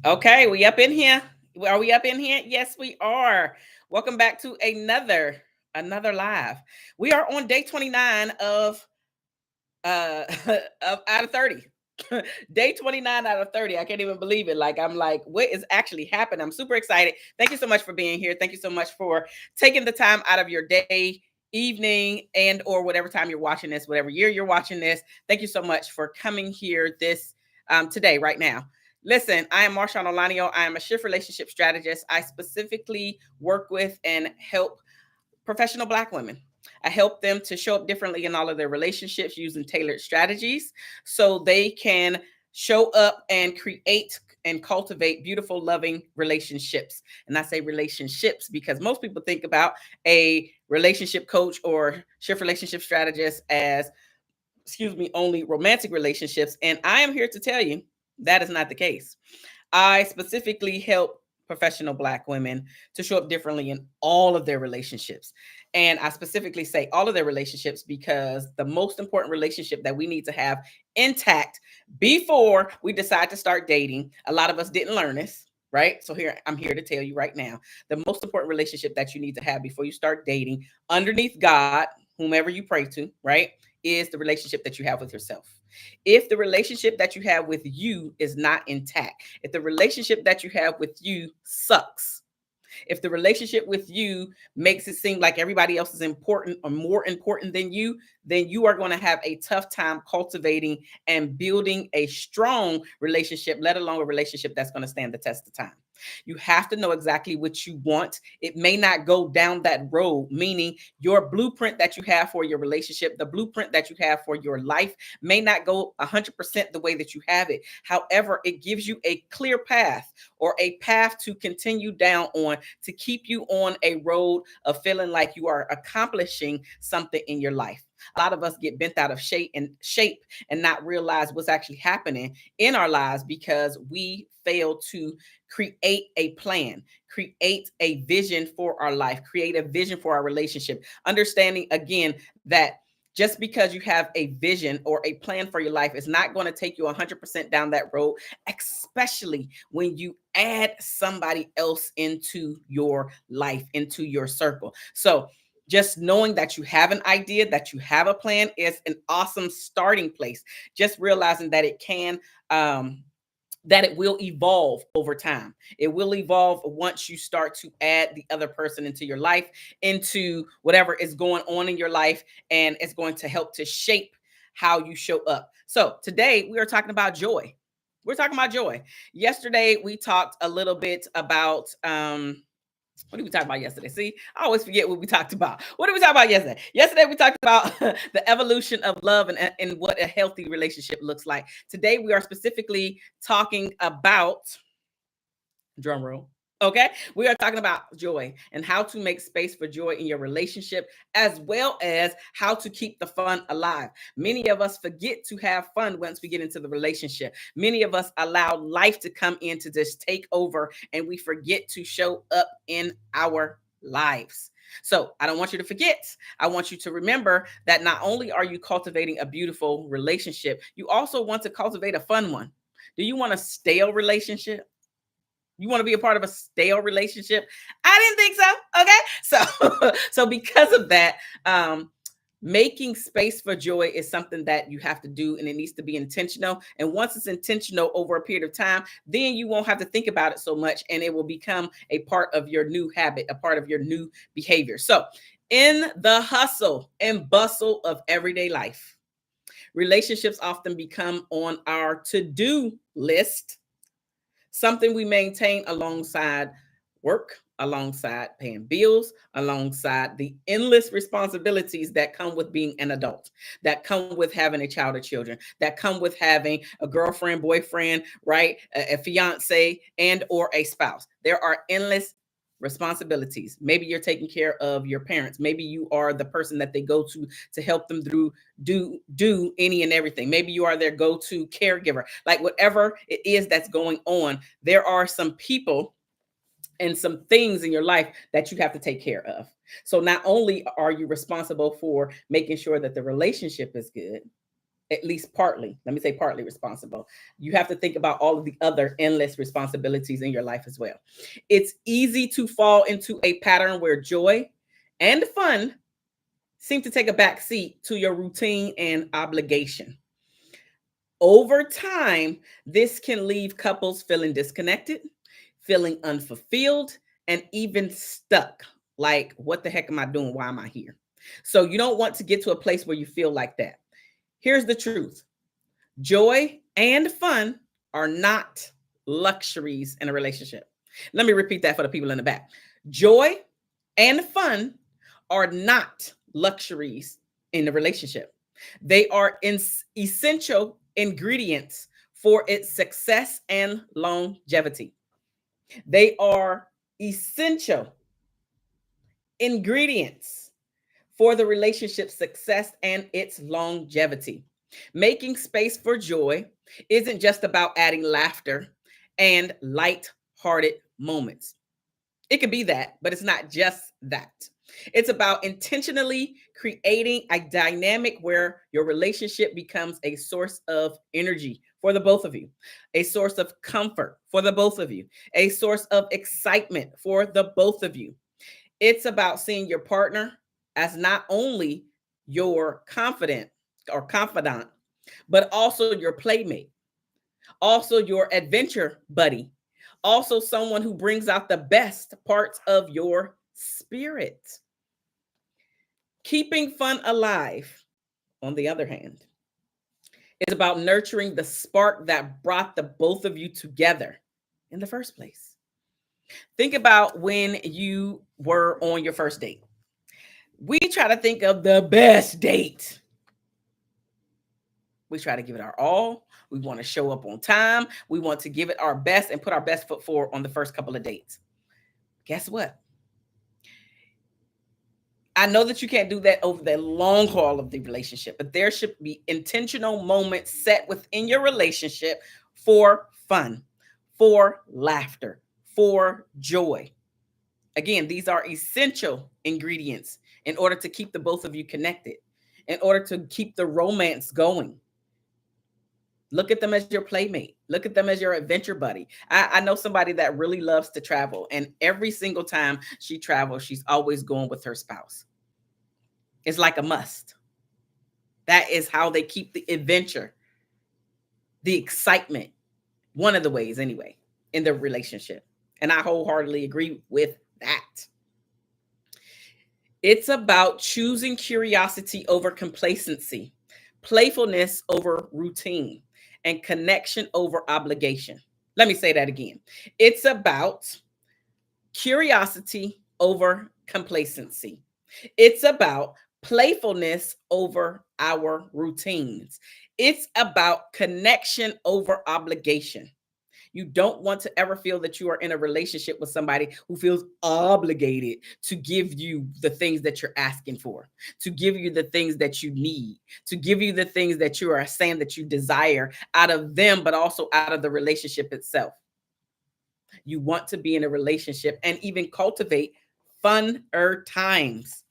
Okay, we up in here. Are we up in here? Yes, we are. Welcome back to another live. We are on day 29 of out of 30. Day 29 out of 30. I can't even believe it. Like I'm like, what is actually happening? I'm super excited. Thank you so much for being here. Thank you so much for taking the time out of your day, evening, and or whatever time you're watching this, whatever year you're watching this. Thank you so much for coming here this today, right now. Listen, I am Marshawn Olanio. I am a shift relationship strategist. I specifically work with and help professional Black women. I help them to show up differently in all of their relationships using tailored strategies so they can show up and create and cultivate beautiful, loving relationships. And I say relationships because most people think about a relationship coach or shift relationship strategist as, excuse me, only romantic relationships. And I am here to tell you that is not the case. I specifically help professional Black women to show up differently in all of their relationships. And I specifically say all of their relationships because the most important relationship that we need to have intact before we decide to start dating, a lot of us didn't learn this. Right. So here, I'm here to tell you right now, the most important relationship that you need to have before you start dating underneath God, whomever you pray to, right, is the relationship that you have with yourself. If the relationship that you have with you is not intact, if the relationship that you have with you sucks, if the relationship with you makes it seem like everybody else is important or more important than you, then you are going to have a tough time cultivating and building a strong relationship, let alone a relationship that's going to stand the test of time. You have to know exactly what you want. It may not go down that road, meaning your blueprint that you have for your relationship, the blueprint that you have for your life may not go 100% the way that you have it. However, it gives you a clear path or a path to continue down on to keep you on a road of feeling like you are accomplishing something in your life. A lot of us get bent out of shape and not realize what's actually happening in our lives because we fail to create a plan, create a vision for our life, create a vision for our relationship. Understanding again that just because you have a vision or a plan for your life is not going to take you 100% down that road, especially when you add somebody else into your life, into your circle. So, just knowing that you have an idea, that you have a plan is an awesome starting place. Just realizing that it can that it will evolve over time. It will evolve once you start to add the other person into your life, into whatever is going on in your life, and it's going to help to shape how you show up. So today we are talking about joy. We're talking about joy. Yesterday we talked a little bit about what did we talk about yesterday? See, I always forget what we talked about. What did we talk about yesterday? Yesterday we talked about the evolution of love and what a healthy relationship looks like. Today we are specifically talking about, drum roll. Okay, we are talking about joy and how to make space for joy in your relationship, as well as how to keep the fun alive. Many of us forget to have fun once we get into the relationship. Many of us allow life to come in to just take over, and we forget to show up in our lives. So I don't want you to forget. I want you to remember that not only are you cultivating a beautiful relationship, you also want to cultivate a fun one. Do you want a stale relationship? You want to be a part of a stale relationship? I didn't think so. Okay. So because of that, making space for joy is something that you have to do, and it needs to be intentional. And once it's intentional over a period of time, then you won't have to think about it so much, and it will become a part of your new habit, a part of your new behavior. So in the hustle and bustle of everyday life, relationships often become on our to-do list, something we maintain alongside work, alongside paying bills, alongside the endless responsibilities that come with being an adult, that come with having a child or children, that come with having a girlfriend, boyfriend, right, a fiance, and or a spouse. There are endless responsibilities. Maybe you're taking care of your parents. Maybe you are the person that they go to help them through do any and everything. Maybe you are their go-to caregiver. Like whatever it is that's going on, there are some people and some things in your life that you have to take care of. So not only are you responsible for making sure that the relationship is good, at least partly, let me say partly responsible. You have to think about all of the other endless responsibilities in your life as well. It's easy to fall into a pattern where joy and fun seem to take a back seat to your routine and obligation. Over time, this can leave couples feeling disconnected, feeling unfulfilled, and even stuck. Like, what the heck am I doing? Why am I here? So, you don't want to get to a place where you feel like that. Here's the truth: joy and fun are not luxuries in a relationship. Let me repeat that for the people in the back. Joy and fun are not luxuries in the relationship. They are essential ingredients for its success and longevity. They are essential ingredients for the relationship's success and its longevity. Making space for joy isn't just about adding laughter and light-hearted moments. It could be that, but it's not just that. It's about intentionally creating a dynamic where your relationship becomes a source of energy for the both of you, a source of comfort for the both of you, a source of excitement for the both of you. It's about seeing your partner as not only your confidant, but also your playmate, also your adventure buddy, also someone who brings out the best parts of your spirit. Keeping fun alive, on the other hand, is about nurturing the spark that brought the both of you together in the first place. Think about when you were on your first date. We try to think of the best date. We try to give it our all. We want to show up on time. We want to give it our best and put our best foot forward on the first couple of dates. Guess what? I know that you can't do that over the long haul of the relationship, but there should be intentional moments set within your relationship for fun, for laughter, for joy. Again, these are essential ingredients in order to keep the both of you connected, in order to keep the romance going. Look at them as your playmate. Look at them as your adventure buddy. I know somebody that really loves to travel, and every single time she travels, she's always going with her spouse. It's like a must. That is how they keep the adventure, the excitement, one of the ways anyway, in the relationship. And I wholeheartedly agree with that. It's about choosing curiosity over complacency, playfulness over routine, and connection over obligation. Let me say that again. It's about curiosity over complacency. It's about playfulness over our routines. It's about connection over obligation. You don't want to ever feel that you are in a relationship with somebody who feels obligated to give you the things that you're asking for, to give you the things that you need, to give you the things that you are saying that you desire out of them, but also out of the relationship itself. You want to be in a relationship and even cultivate funner times.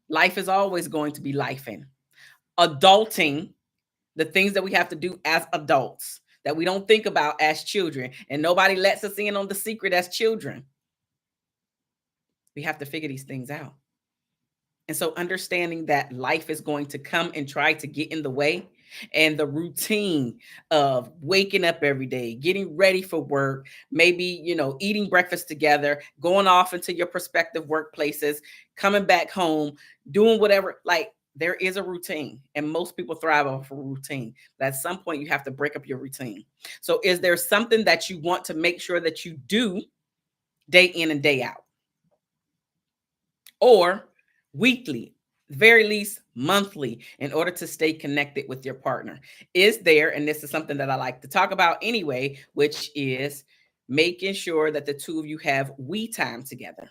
Life is always going to be lifing. Adulting, the things that we have to do as adults that we don't think about as children, and nobody lets us in on the secret as children. We have to figure these things out. And so understanding that life is going to come and try to get in the way, and the routine of waking up every day, getting ready for work, maybe, eating breakfast together, going off into your prospective workplaces, coming back home, doing whatever, like there is a routine, and most people thrive off a routine. But at some point you have to break up your routine. So is there something that you want to make sure that you do day in and day out? Or weekly, very least monthly, in order to stay connected with your partner? Is there, and this is something that I like to talk about anyway, which is making sure that the two of you have we time together.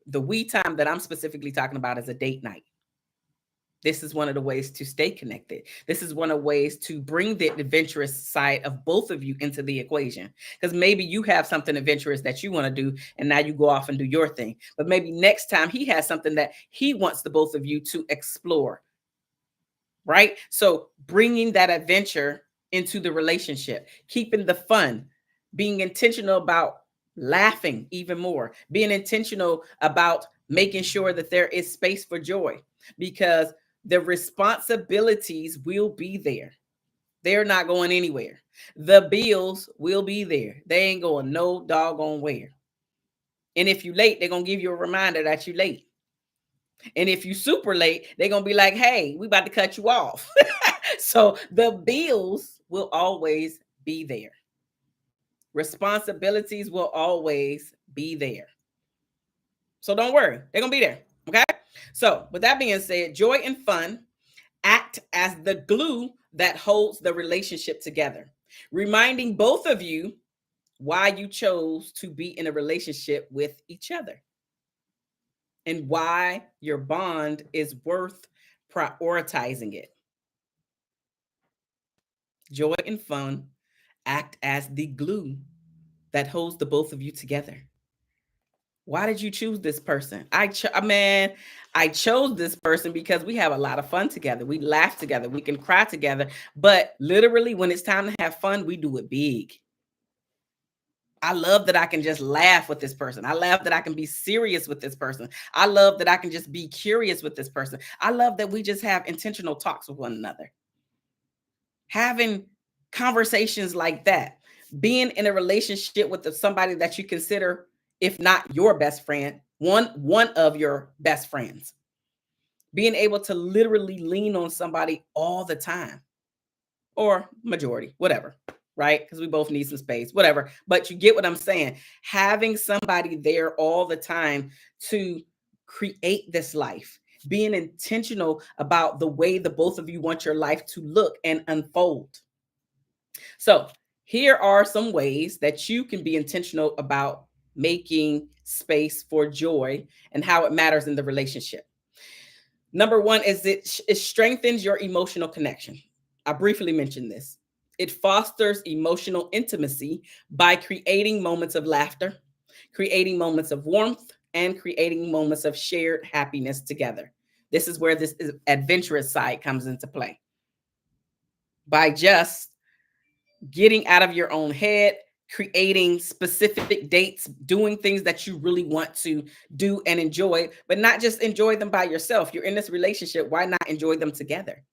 The we time that I'm specifically talking about is a date night. This is one of the ways to stay connected. This is one of the ways to bring the adventurous side of both of you into the equation. Because maybe you have something adventurous that you want to do, and now you go off and do your thing. But maybe next time he has something that he wants the both of you to explore. right? So bringing that adventure into the relationship, keeping the fun, being intentional about laughing even more, being intentional about making sure that there is space for joy, because the responsibilities will be there. They're not going anywhere. The bills will be there. They ain't going no doggone where. And if you late, they're gonna give you a reminder that you late. And if you super late, they're gonna be like, hey, we about to cut you off. So the bills will always be there. Responsibilities will always be there. So don't worry, they're gonna be there. Okay. So with that being said, joy and fun act as the glue that holds the relationship together, reminding both of you why you chose to be in a relationship with each other and why your bond is worth prioritizing it. Joy and fun act as the glue that holds the both of you together. Why did you choose this person? Man, I chose this person because we have a lot of fun together. We laugh together. We can cry together. But literally, when it's time to have fun, we do it big. I love that I can just laugh with this person. I love that I can be serious with this person. I love that I can just be curious with this person. I love that we just have intentional talks with one another. Having conversations like that, being in a relationship with somebody that you consider, if not your best friend, one of your best friends, being able to literally lean on somebody all the time, or majority, whatever, right? Because we both need some space, whatever. But you get what I'm saying. Having somebody there all the time to create this life, being intentional about the way the both of you want your life to look and unfold. So here are some ways that you can be intentional about making space for joy and how it matters in the relationship. Number one is it strengthens your emotional connection. I briefly mentioned this. It fosters emotional intimacy by creating moments of laughter, creating moments of warmth, and creating moments of shared happiness together. This is where this adventurous side comes into play. By just getting out of your own head, creating specific dates, doing things that you really want to do and enjoy, but not just enjoy them by yourself. You're in this relationship. Why not enjoy them together?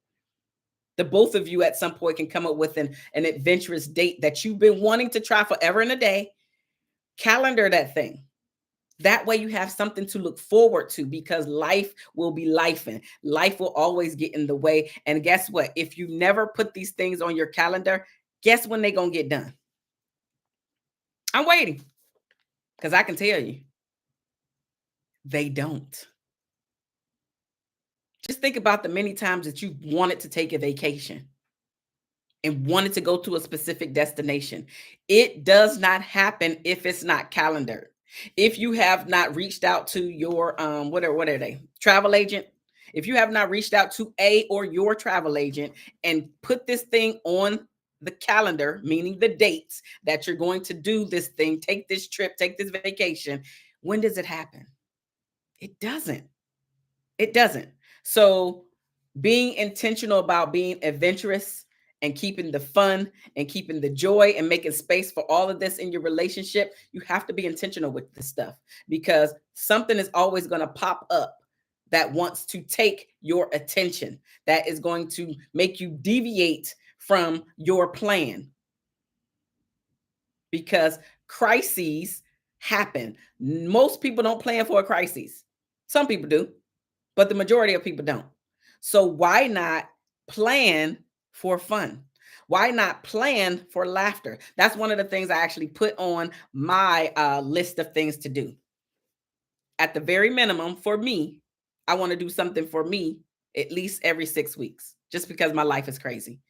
The both of you at some point can come up with an adventurous date that you've been wanting to try forever and a day. Calendar that thing. That way you have something to look forward to, because life will be lifing. Life will always get in the way. And guess what? If you never put these things on your calendar, guess when they're going to get done? I'm waiting, because I can tell you, they don't. Just think about the many times that you wanted to take a vacation and wanted to go to a specific destination. It does not happen if it's not calendared. If you have not reached out to your what are they? Travel agent. If you have not reached out to a or your travel agent and put this thing on the calendar, meaning the dates that you're going to do this thing, take this trip, take this vacation, when does it happen? It doesn't. It doesn't. So being intentional about being adventurous and keeping the fun and keeping the joy and making space for all of this in your relationship, you have to be intentional with this stuff, because something is always going to pop up that wants to take your attention, that is going to make you deviate from your plan, because crises happen. Most people don't plan for a crisis. Some people do, but the majority of people don't. So why not plan for fun? Why not plan for laughter? That's one of the things I actually put on my list of things to do. At the very minimum, for me, I want to do something for me at least every 6 weeks, just because my life is crazy.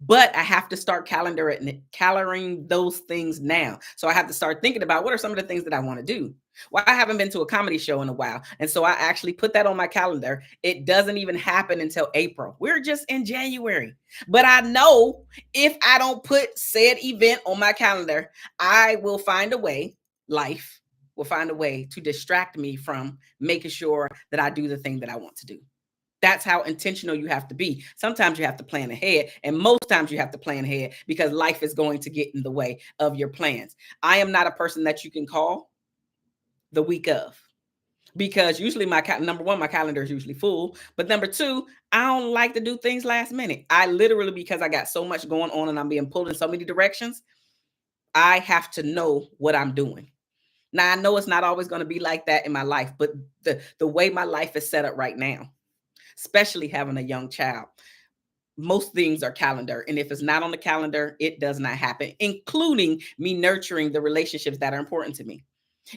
But I have to start calendaring those things now. So I have to start thinking about what are some of the things that I want to do. Well, I haven't been to a comedy show in a while. And so I actually put that on my calendar. It doesn't even happen until April. We're just in January. But I know if I don't put said event on my calendar, I will find a way, life will find a way to distract me from making sure that I do the thing that I want to do. That's how intentional you have to be. Sometimes you have to plan ahead, and most times you have to plan ahead because life is going to get in the way of your plans. I am not a person that you can call the week of, because usually number one, my calendar is usually full, but number two, I don't like to do things last minute. I literally, because I got so much going on and I'm being pulled in so many directions, I have to know what I'm doing. Now, I know it's not always going to be like that in my life, but the way my life is set up right now, especially having a young child, most things are calendar. And if it's not on the calendar, it does not happen, including me nurturing the relationships that are important to me.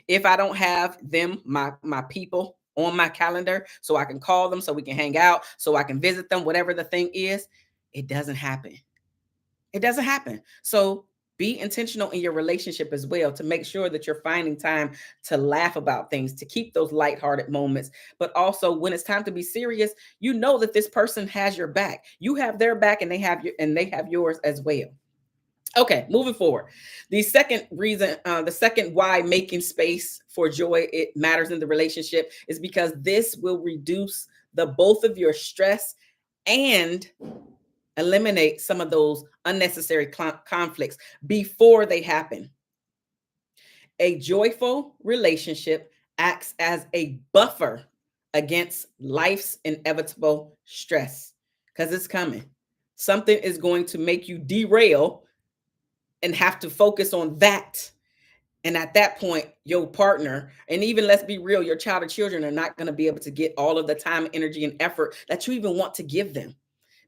If I don't have them, my people on my calendar, so I can call them, so we can hang out, so I can visit them, whatever the thing is, it doesn't happen. It doesn't happen. So be intentional in your relationship as well, to make sure that you're finding time to laugh about things, to keep those lighthearted moments. But also, when it's time to be serious, you know that this person has your back. You have their back, and they have yours as well. Okay, moving forward. The second reason, the second why making space for joy it matters in the relationship is because this will reduce the both of your stress and eliminate some of those unnecessary conflicts before they happen. A joyful relationship acts as a buffer against life's inevitable stress, because it's coming. Something is going to make you derail and have to focus on that. And at that point, your partner, and even let's be real, your child or children are not going to be able to get all of the time, energy, and effort that you even want to give them,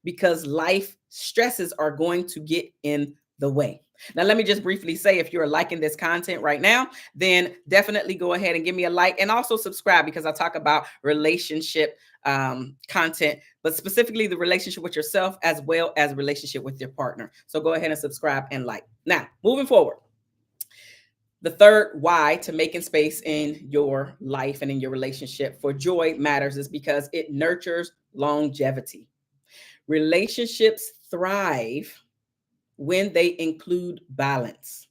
because life stresses are going to get in the way. Now, let me just briefly say, if you're liking this content right now, then definitely go ahead and give me a like, and also subscribe, because I talk about relationship content, but specifically the relationship with yourself as well as relationship with your partner. So go ahead and subscribe and like. Now, moving forward. The third why to making space in your life and in your relationship for joy matters is because it nurtures longevity. Relationships thrive when they include balance,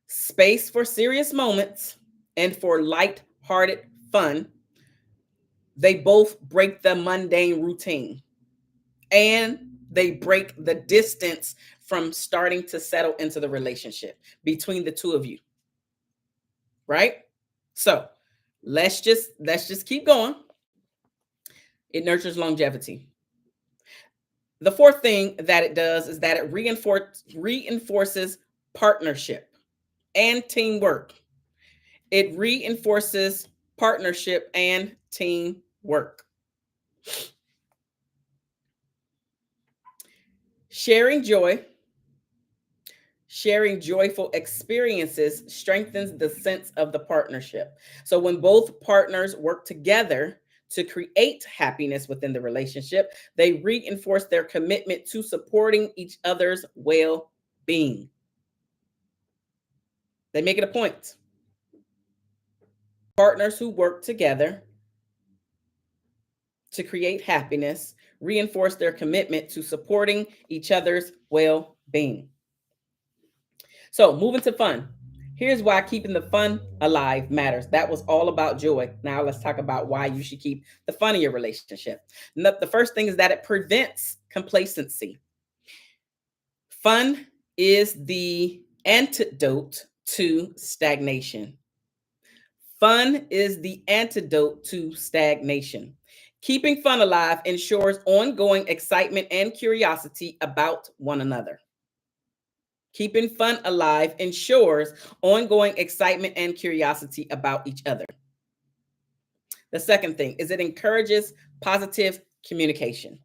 space for serious moments, and for light-hearted fun. They both break the mundane routine, and they break the distance from starting to settle into the relationship between the two of you, right? So let's just keep going. It nurtures longevity. The fourth thing that it does is that it reinforces partnership and teamwork. It reinforces partnership and teamwork. Sharing joy, sharing joyful experiences strengthens the sense of the partnership. So when both partners work together to create happiness within the relationship, they reinforce their commitment to supporting each other's well-being. They make it a point. Partners who work together to create happiness reinforce their commitment to supporting each other's well-being. So, moving to fun. Here's why keeping the fun alive matters. That was all about joy. Now, let's talk about why you should keep the fun in your relationship. The first thing is that it prevents complacency. Fun is the antidote to stagnation. Fun is the antidote to stagnation. Keeping fun alive ensures ongoing excitement and curiosity about one another. Keeping fun alive ensures ongoing excitement and curiosity about each other. The second thing is it encourages positive communication.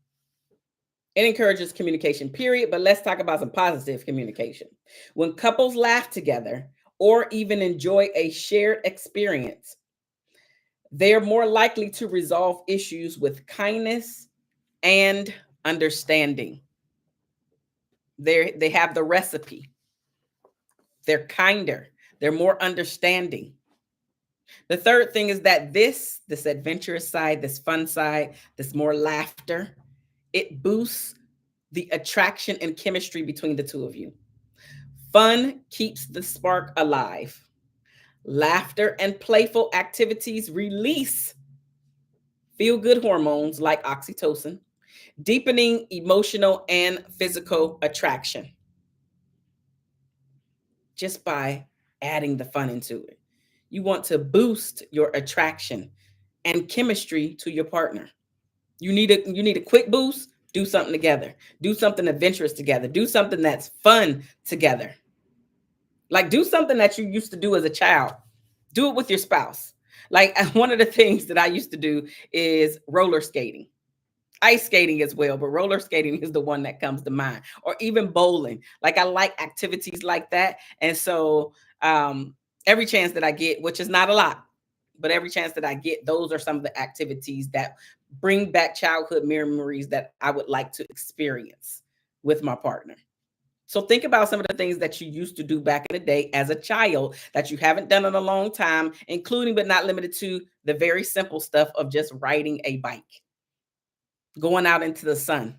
It encourages communication, period. But let's talk about some positive communication. When couples laugh together or even enjoy a shared experience, they're more likely to resolve issues with kindness and understanding. They have the recipe. They're kinder. They're more understanding. The third thing is that this adventurous side, this fun side, this more laughter, it boosts the attraction and chemistry between the two of you. Fun keeps the spark alive. Laughter and playful activities release feel good hormones like oxytocin, deepening emotional and physical attraction just by adding the fun into it. You want to boost your attraction and chemistry to your partner. You need a quick boost, do something together. Do something adventurous together. Do something that's fun together. Like do something that you used to do as a child. Do it with your spouse. Like one of the things that I used to do is roller skating, ice skating as well, but roller skating is the one that comes to mind, or even bowling. Like I like activities like that. And so every chance that I get, which is not a lot, but every chance that I get, those are some of the activities that bring back childhood memories that I would like to experience with my partner. So think about some of the things that you used to do back in the day as a child that you haven't done in a long time, including but not limited to the very simple stuff of just riding a bike, going out into the sun,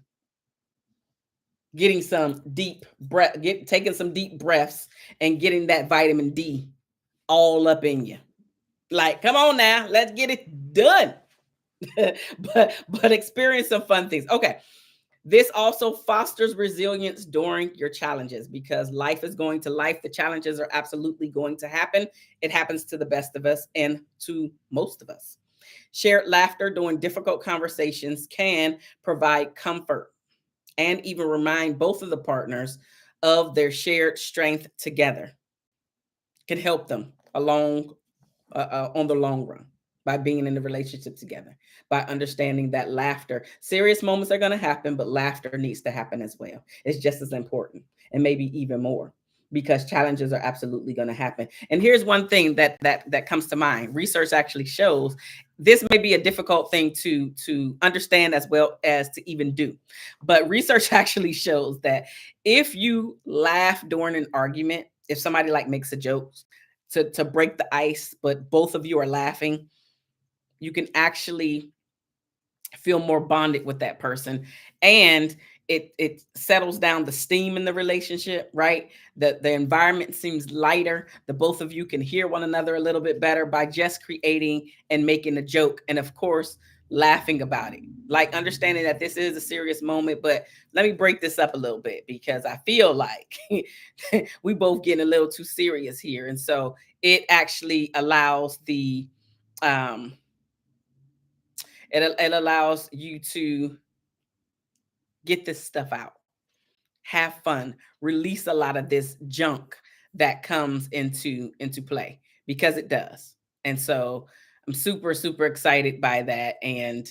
getting some deep breath, taking some deep breaths and getting that vitamin D all up in you. Like, come on now, let's get it done. but experience some fun things. Okay. This also fosters resilience during your challenges because life is going to life. The challenges are absolutely going to happen. It happens to the best of us and to most of us. Shared laughter during difficult conversations can provide comfort and even remind both of the partners of their shared strength together. Can help them along on the long run by being in the relationship together, by understanding that laughter, serious moments are going to happen, but laughter needs to happen as well. It's just as important and maybe even more because challenges are absolutely going to happen. And here's one thing that comes to mind. Research actually shows this may be a difficult thing to understand as well as to even do. But research actually shows that if you laugh during an argument, if somebody like makes a joke to break the ice, but both of you are laughing, you can actually feel more bonded with that person, and it settles down the steam in the relationship, right? The environment seems lighter. The both of you can hear one another a little bit better by just creating and making a joke, and of course laughing about it, like understanding that this is a serious moment, but let me break this up a little bit because I feel like we both getting a little too serious here. And so it actually allows the um it allows you to get this stuff out, have fun, release a lot of this junk that comes into play, because it does. And so I'm super excited by that, and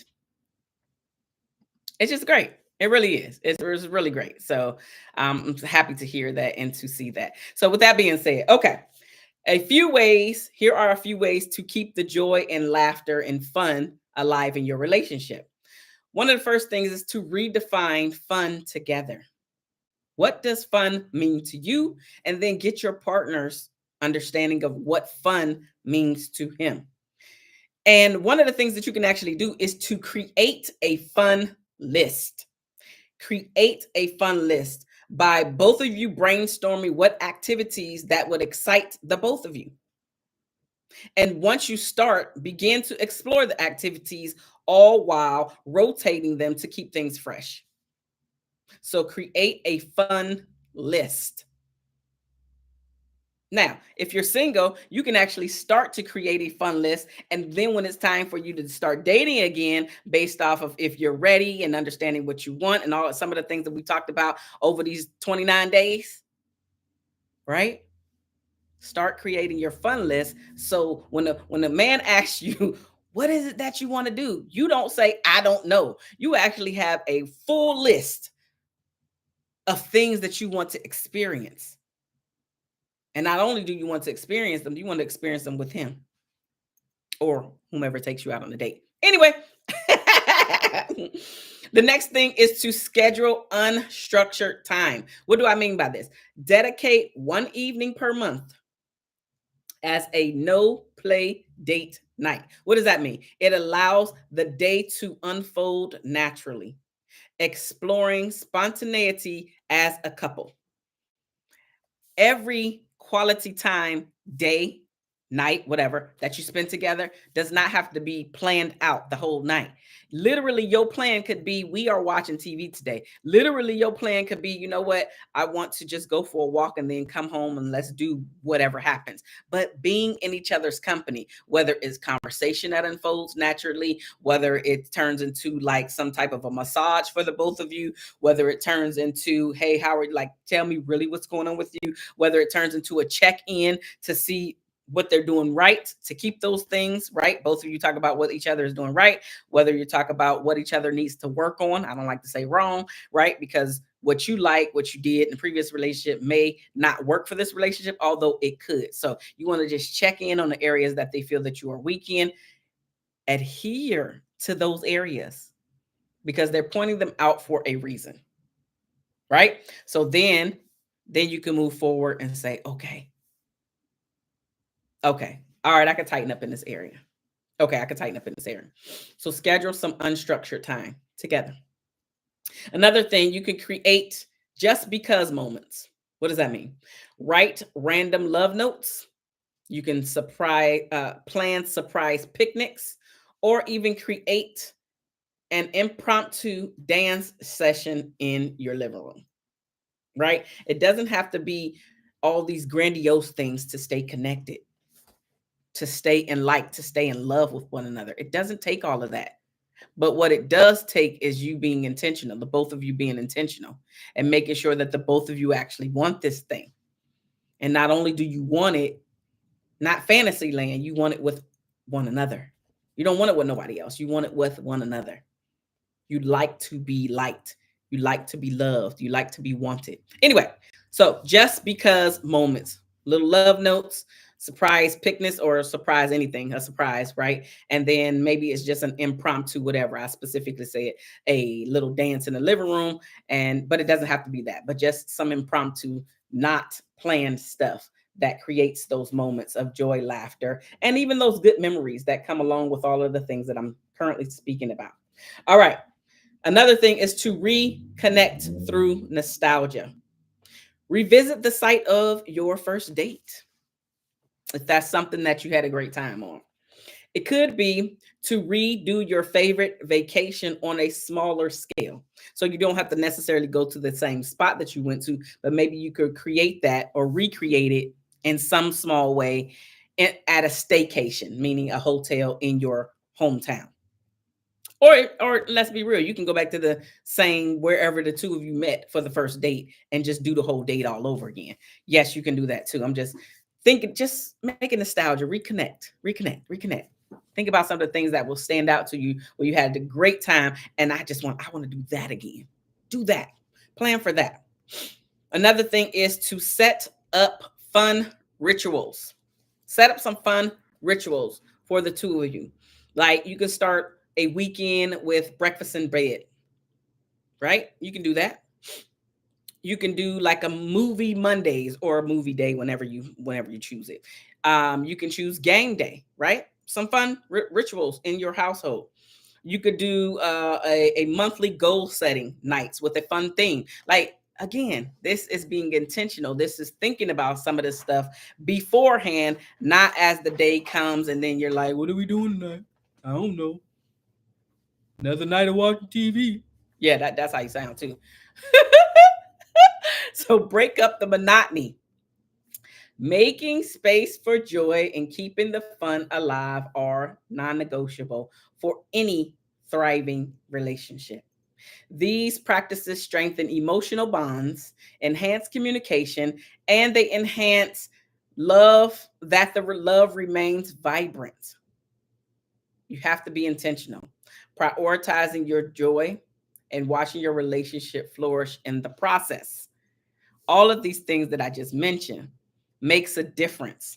it's just great. It really is. It's really great. So I'm happy to hear that and to see that. So with that being said, okay, here are a few ways to keep the joy and laughter and fun alive in your relationship. One of the first things is to redefine fun together. What does fun mean to you? And then get your partner's understanding of what fun means to him. And one of the things that you can actually do is to create a fun list. Create a fun list by both of you brainstorming what activities that would excite the both of you. And once you start, begin to explore the activities, all while rotating them to keep things fresh. So create a fun list. Now, if you're single, you can actually start to create a fun list. And then when it's time for you to start dating again, based off of if you're ready and understanding what you want and all some of the things that we talked about over these 29 days, right? Start creating your fun list. So when the man asks you, what is it that you want to do? You don't say, I don't know. You actually have a full list of things that you want to experience. And not only do you want to experience them, you want to experience them with him or whomever takes you out on a date. Anyway, the next thing is to schedule unstructured time. What do I mean by this? Dedicate one evening per month as a no play date night. What does that mean? It allows the day to unfold naturally, exploring spontaneity as a couple. Every quality time day night, whatever, that you spend together does not have to be planned out the whole night. Literally, your plan could be, we are watching TV today. Literally, your plan could be, you know what, I want to just go for a walk and then come home and let's do whatever happens. But being in each other's company, whether it's conversation that unfolds naturally, whether it turns into like some type of a massage for the both of you, whether it turns into, hey, Howard, like, tell me really what's going on with you, whether it turns into a check in to see what they're doing right, to keep those things right. Both of you talk about what each other is doing right, whether you talk about what each other needs to work on. I don't like to say wrong, right? Because what you like, what you did in the previous relationship may not work for this relationship, although it could. So you want to just check in on the areas that they feel that you are weak in, adhere to those areas because they're pointing them out for a reason, right? So then you can move forward and say, okay, all right, I can tighten up in this area. Okay, I can tighten up in this area. So schedule some unstructured time together. Another thing, you can create just because moments. What does that mean? Write random love notes. You can plan surprise picnics, or even create an impromptu dance session in your living room. Right? It doesn't have to be all these grandiose things to stay connected, to stay to stay in love with one another. It doesn't take all of that. But what it does take is you being intentional, the both of you being intentional and making sure that the both of you actually want this thing. And not only do you want it, not fantasy land, you want it with one another. You don't want it with nobody else. You want it with one another. You like to be liked. You like to be loved. You like to be wanted. Anyway, so just because moments, little love notes, surprise picnics or surprise anything, a surprise, right? And then maybe it's just an impromptu, whatever. I specifically said a little dance in the living room, but it doesn't have to be that, but just some impromptu, not planned stuff that creates those moments of joy, laughter, and even those good memories that come along with all of the things that I'm currently speaking about. All right. Another thing is to reconnect through nostalgia. Revisit the site of your first date if that's something that you had a great time on. It could be to redo your favorite vacation on a smaller scale. So you don't have to necessarily go to the same spot that you went to, but maybe you could create that or recreate it in some small way at a staycation, meaning a hotel in your hometown. Or let's be real, you can go back to the same wherever the two of you met for the first date and just do the whole date all over again. Yes, you can do that too. I'm just thinking, just making nostalgia, reconnect. Think about some of the things that will stand out to you where you had a great time, and I want to do that again. Do that. Plan for that. Another thing is to set up fun rituals. Set up some fun rituals for the two of you. Like you can start a weekend with breakfast in bed, right? You can do that. You can do like a movie Mondays or a movie day whenever you choose it. You can choose game day, right? Some fun rituals in your household. You could do a monthly goal setting nights with a fun theme. Like again, this is being intentional. This is thinking about some of this stuff beforehand, not as the day comes and then you're like, what are we doing tonight? I don't know. Another night of watching TV. Yeah, that's how you sound too. So break up the monotony. Making space for joy and keeping the fun alive are non negotiable for any thriving relationship. These practices strengthen emotional bonds, enhance communication, and they enhance that the love remains vibrant. You have to be intentional, prioritizing your joy and watching your relationship flourish in the process. All of these things that I just mentioned makes a difference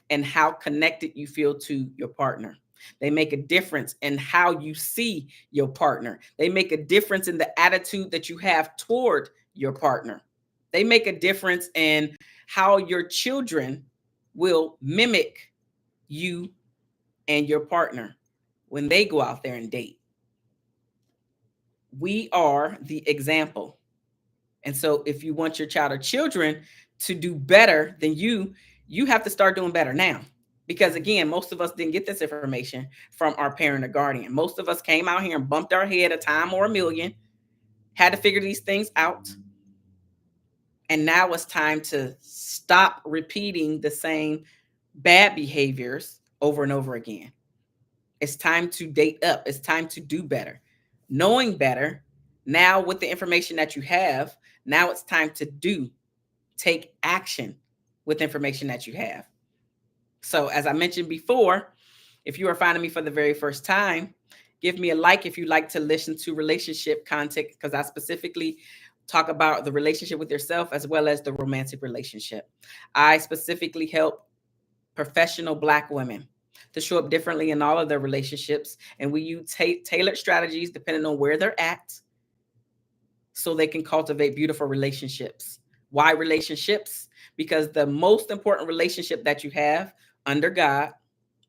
in how connected you feel to your partner. They make a difference in how you see your partner. They make a difference in the attitude that you have toward your partner. They make a difference in how your children will mimic you and your partner when they go out there and date. We are the example. And so if you want your child or children to do better than you have to start doing better now Because again, most of us didn't get this information from our parent or guardian. Most of us came out here and bumped our head a time or a million, had to figure these things out. And now it's time to stop repeating the same bad behaviors over and over again. It's time to date up. It's time to do better. Knowing better, now with the information that you have, now it's time to take action with information that you have. So, as I mentioned before, if you are finding me for the very first time, give me a like if you like to listen to relationship content, because I specifically talk about the relationship with yourself as well as the romantic relationship. I specifically help professional Black women to show up differently in all of their relationships. And we use tailored strategies depending on where they're at so they can cultivate beautiful relationships. Why relationships? Because the most important relationship that you have under God,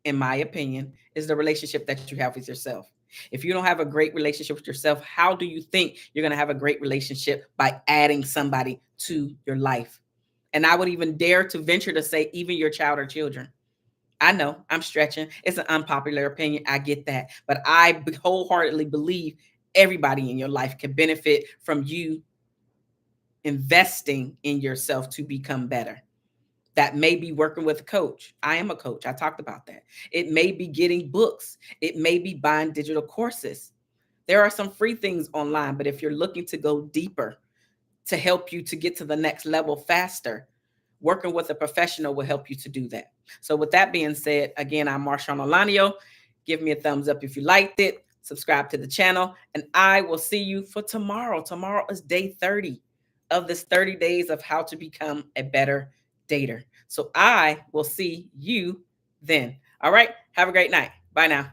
in my opinion, is the relationship that you have with yourself. If you don't have a great relationship with yourself, how do you think you're going to have a great relationship by adding somebody to your life? And I would even dare to venture to say, even your child or children. I know I'm stretching. It's an unpopular opinion. I get that. But I wholeheartedly believe everybody in your life can benefit from you investing in yourself to become better. That may be working with a coach. I am a coach. I talked about that. It may be getting books. It may be buying digital courses. There are some free things online, but if you're looking to go deeper to help you to get to the next level faster, working with a professional will help you to do that. So with that being said, again, I'm Marshawn Olanio. Give me a thumbs up if you liked it. Subscribe to the channel, and I will see you for tomorrow. Tomorrow is day 30 of this 30 days of how to become a better dater. So I will see you then. All right. Have a great night. Bye now.